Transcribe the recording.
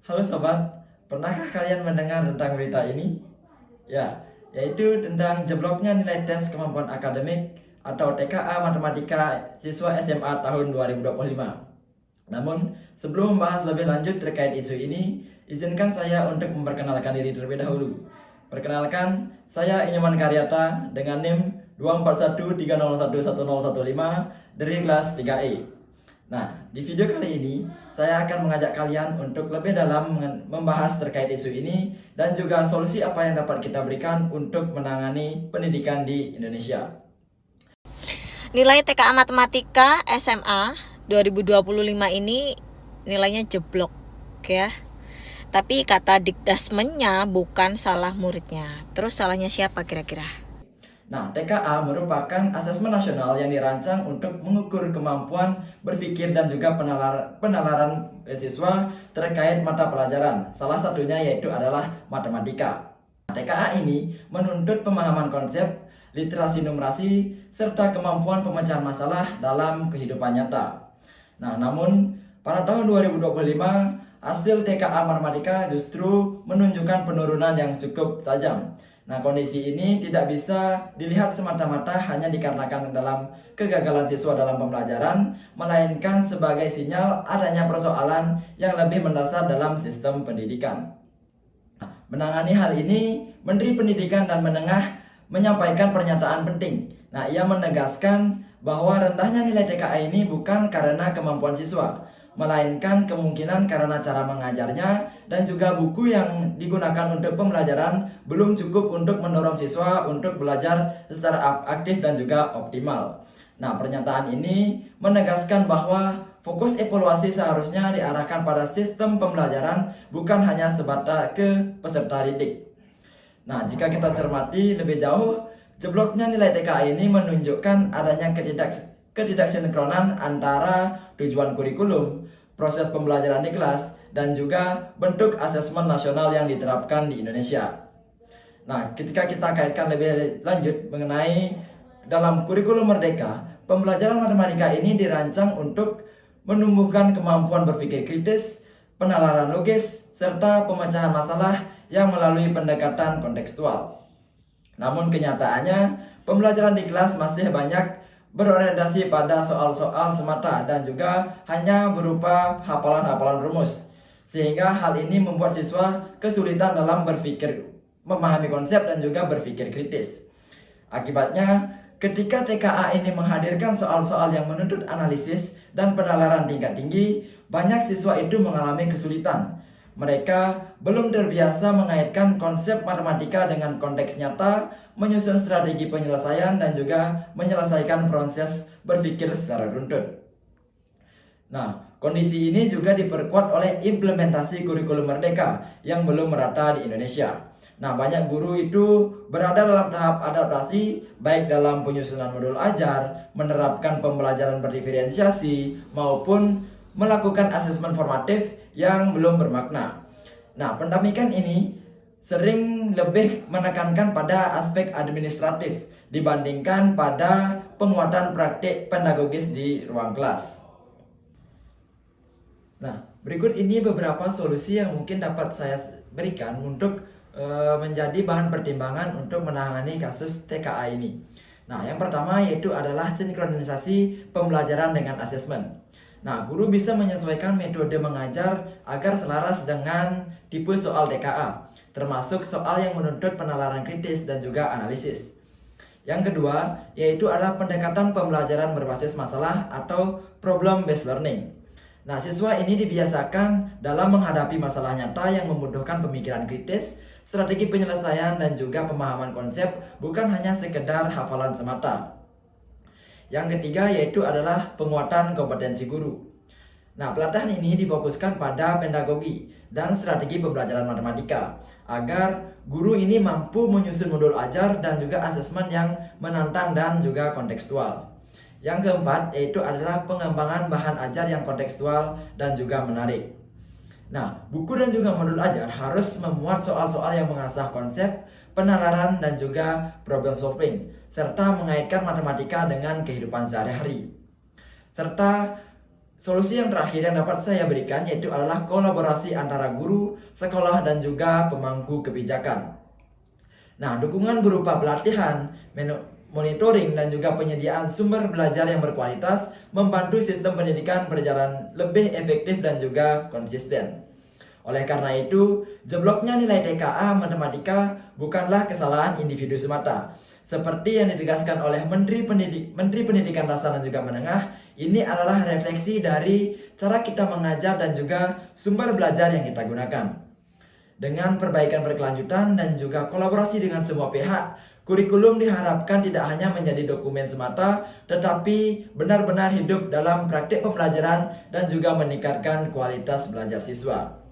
Halo sobat, pernahkah kalian mendengar tentang berita ini? Ya, yaitu tentang jebloknya nilai tes kemampuan akademik atau TKA Matematika siswa SMA tahun 2025. Namun, sebelum membahas lebih lanjut terkait isu ini, izinkan saya untuk memperkenalkan diri terlebih dahulu. Perkenalkan, saya Inyoman Karyata dengan NIM 24130111015 dari kelas 3E. Nah, di video kali ini saya akan mengajak kalian untuk lebih dalam membahas terkait isu ini dan juga solusi apa yang dapat kita berikan untuk menangani pendidikan di Indonesia. Nilai TKA Matematika SMA 2025 ini nilainya jeblok ya. Tapi kata Dikdasmennya bukan salah muridnya. Terus salahnya siapa kira-kira? Nah, TKA merupakan asesmen nasional yang dirancang untuk mengukur kemampuan berpikir dan juga penalaran siswa terkait mata pelajaran. Salah satunya yaitu adalah matematika. TKA ini menuntut pemahaman konsep, literasi numerasi, serta kemampuan pemecahan masalah dalam kehidupan nyata. Nah, namun pada tahun 2025, hasil TKA Matematika justru menunjukkan penurunan yang cukup tajam. Nah, kondisi ini tidak bisa dilihat semata-mata hanya dikarenakan dalam kegagalan siswa dalam pembelajaran, melainkan sebagai sinyal adanya persoalan yang lebih mendasar dalam sistem pendidikan. Menangani hal ini, Menteri Pendidikan dan Menengah menyampaikan pernyataan penting. Nah, ia menegaskan bahwa rendahnya nilai TKA ini bukan karena kemampuan siswa, melainkan kemungkinan karena cara mengajarnya dan juga buku yang digunakan untuk pembelajaran belum cukup untuk mendorong siswa untuk belajar secara aktif dan juga optimal. Nah, pernyataan ini menegaskan bahwa fokus evaluasi seharusnya diarahkan pada sistem pembelajaran, bukan hanya sebatas ke peserta didik. Nah, jika kita cermati lebih jauh, jebloknya nilai TKA ini menunjukkan adanya ketidaksinkronan antara tujuan kurikulum, proses pembelajaran di kelas, dan juga bentuk asesmen nasional yang diterapkan di Indonesia. Nah, ketika kita kaitkan lebih lanjut mengenai dalam kurikulum Merdeka, pembelajaran matematika ini dirancang untuk menumbuhkan kemampuan berpikir kritis, penalaran logis, serta pemecahan masalah yang melalui pendekatan kontekstual. Namun kenyataannya, pembelajaran di kelas masih banyak berorientasi pada soal-soal semata dan juga hanya berupa hafalan-hafalan rumus. Sehingga hal ini membuat siswa kesulitan dalam berpikir, memahami konsep dan juga berpikir kritis. Akibatnya, ketika TKA ini menghadirkan soal-soal yang menuntut analisis dan penalaran tingkat tinggi, banyak siswa itu mengalami kesulitan. Mereka belum terbiasa mengaitkan konsep matematika dengan konteks nyata, menyusun strategi penyelesaian, dan juga menyelesaikan proses berpikir secara runtut. Nah, kondisi ini juga diperkuat oleh implementasi kurikulum Merdeka yang belum merata di Indonesia. Nah, banyak guru itu berada dalam tahap adaptasi, baik dalam penyusunan modul ajar, menerapkan pembelajaran berdiferensiasi, maupun melakukan asesmen formatif yang belum bermakna. Nah, pendampingan ini sering lebih menekankan pada aspek administratif dibandingkan pada penguatan praktik pedagogis di ruang kelas. Nah, berikut ini beberapa solusi yang mungkin dapat saya berikan untuk menjadi bahan pertimbangan untuk menangani kasus TKA ini. Nah, yang pertama yaitu adalah sinkronisasi pembelajaran dengan asesmen. Nah, guru bisa menyesuaikan metode mengajar agar selaras dengan tipe soal TKA, termasuk soal yang menuntut penalaran kritis dan juga analisis. Yang kedua, yaitu adalah pendekatan pembelajaran berbasis masalah atau problem-based learning. Nah, siswa ini dibiasakan dalam menghadapi masalah nyata yang membutuhkan pemikiran kritis, strategi penyelesaian, dan juga pemahaman konsep, bukan hanya sekedar hafalan semata. Yang ketiga yaitu adalah penguatan kompetensi guru. Nah, pelatihan ini difokuskan pada pedagogi dan strategi pembelajaran matematika agar guru ini mampu menyusun modul ajar dan juga asesmen yang menantang dan juga kontekstual. Yang keempat yaitu adalah pengembangan bahan ajar yang kontekstual dan juga menarik. Nah, buku dan juga modul ajar harus memuat soal-soal yang mengasah konsep, penalaran, dan juga problem solving, serta mengaitkan matematika dengan kehidupan sehari-hari. Serta Solusi yang terakhir yang dapat saya berikan yaitu adalah kolaborasi antara guru, sekolah, dan juga pemangku kebijakan. Nah, dukungan berupa pelatihan, monitoring, dan juga penyediaan sumber belajar yang berkualitas membantu sistem pendidikan berjalan lebih efektif dan juga konsisten. Oleh karena itu, jebloknya nilai TKA matematika bukanlah kesalahan individu semata. Seperti yang ditegaskan oleh Menteri Pendidikan Dasar dan juga Menengah, ini adalah refleksi dari cara kita mengajar dan juga sumber belajar yang kita gunakan. Dengan perbaikan berkelanjutan dan juga kolaborasi dengan semua pihak, kurikulum diharapkan tidak hanya menjadi dokumen semata, tetapi benar-benar hidup dalam praktik pembelajaran dan juga meningkatkan kualitas belajar siswa.